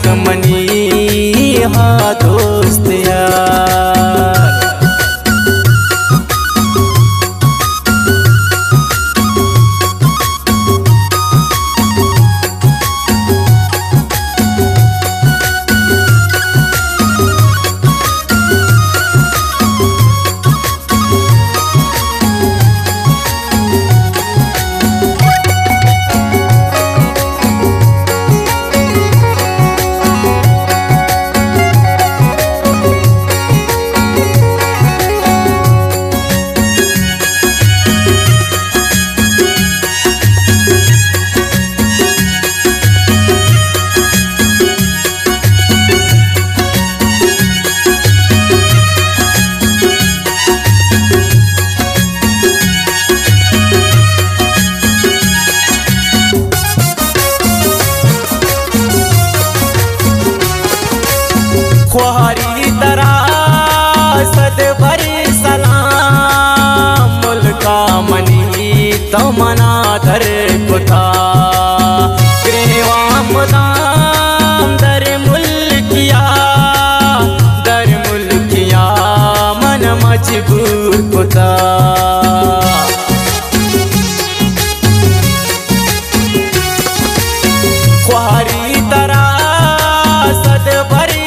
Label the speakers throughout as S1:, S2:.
S1: चोनंत money हा दोस्त यार। ख्वारी तरा सद भरी सलाम मुल्का मनी तमना धर कुथा ग्रेवा मुदाम दर मुल्किया मन मजबूर कुथा। ख्वारी तरा सद भरी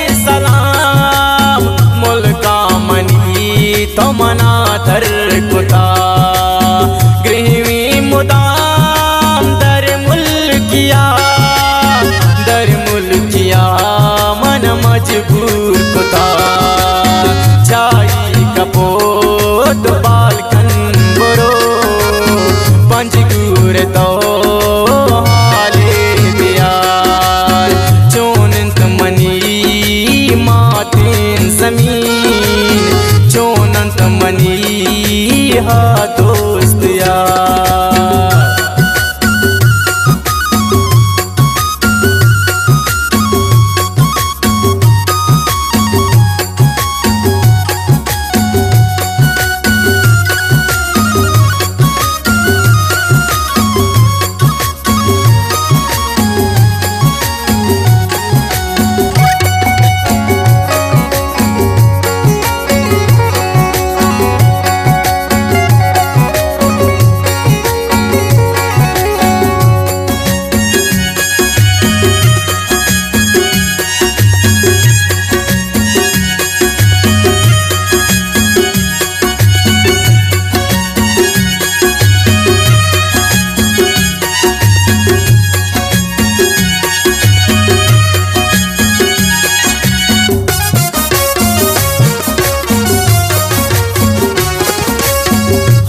S1: तमना धर कुता गृहवी मुदाम दर मुल्किया मन मजबूर कुता। चाई कपोत बालकन बरो पंजगूर तो हाले दियार चोनंत मनी मातीन जमीन चोनंत मनी हा दोस्त यार।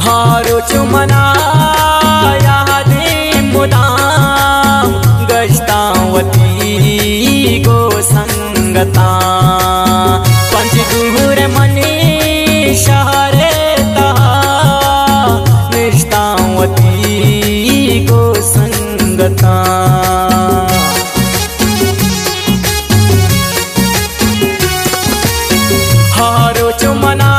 S1: हारो चुमना यादें मुदाम गश्तावती गो संगता पंचगूर मनी शहरे तहा निष्ठावती गो संगता। हारो चुमना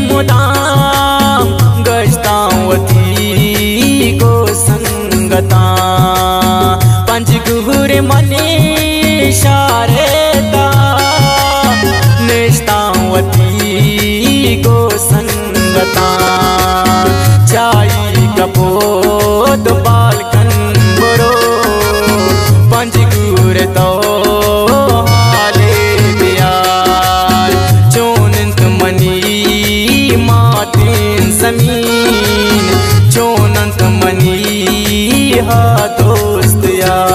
S1: मुदाम गश्तावती को संगता पंचगूर मनी शारेता निष्ठावती को संगता। चाई कपोत बालकन बरो पंचगूर तो हाले दियार चोनंत मनी मातीन जमीन चोनंत मनी हा दोस्त यार।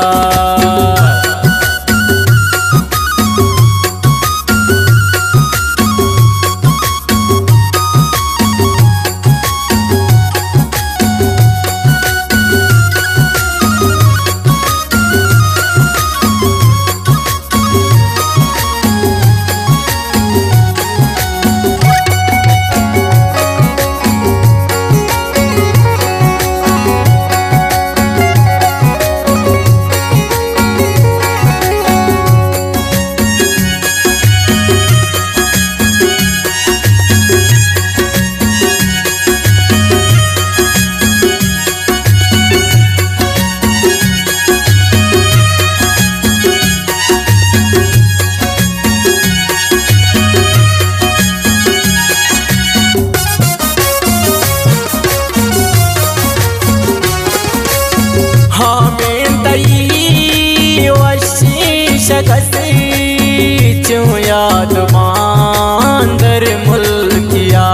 S1: शकसी चो याद मांदर मुल्किया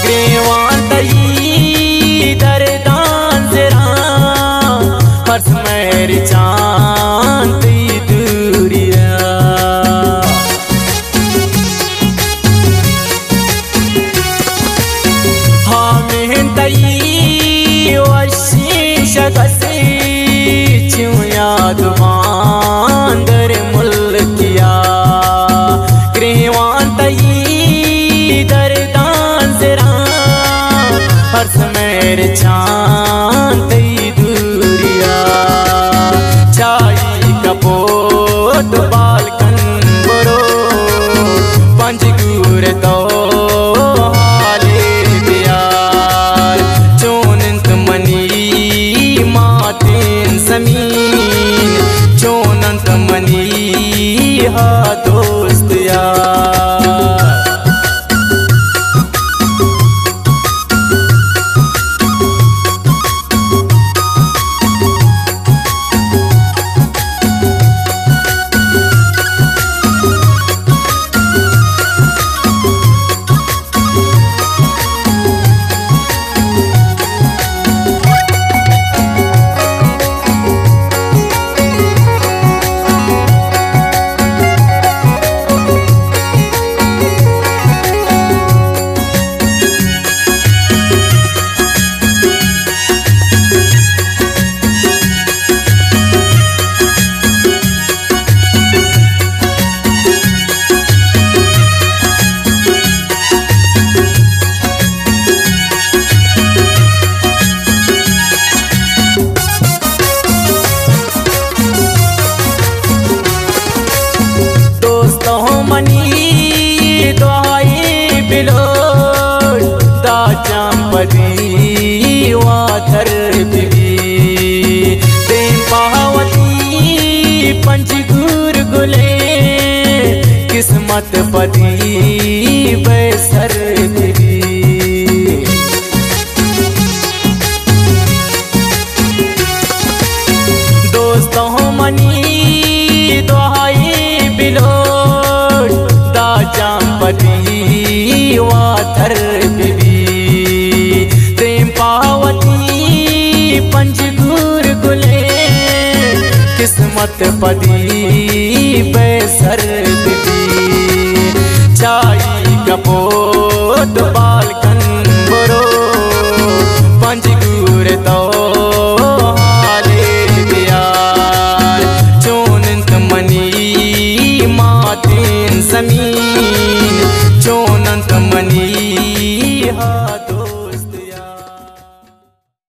S1: ग्रेवान तई दरदान जरा हर्ष मेरी चांद दूरिया हमें तई वशी शकसी चो याद मांदर मुल्किया ग्रेवान तई दरदान जरा हर्ष मेरे चांद दूरिया चाई कपोत बालकन बरो पंजगूर तो हाले प्यार चोनंत मनी मातेन समीन चोनंत मनी हा दोस्त यार मनी दुआई बिलो दा चंपदी वाथर बिबी प्रेम पावती पंचगूर गुले किस्मत पदी बैसर बिबी दोस्तों मनी दुआई बिलो चंपदी वाथर बिबी प्रेम पावती पंचगूर गुले किस्मत पदी बैसर बिबी चाई कपो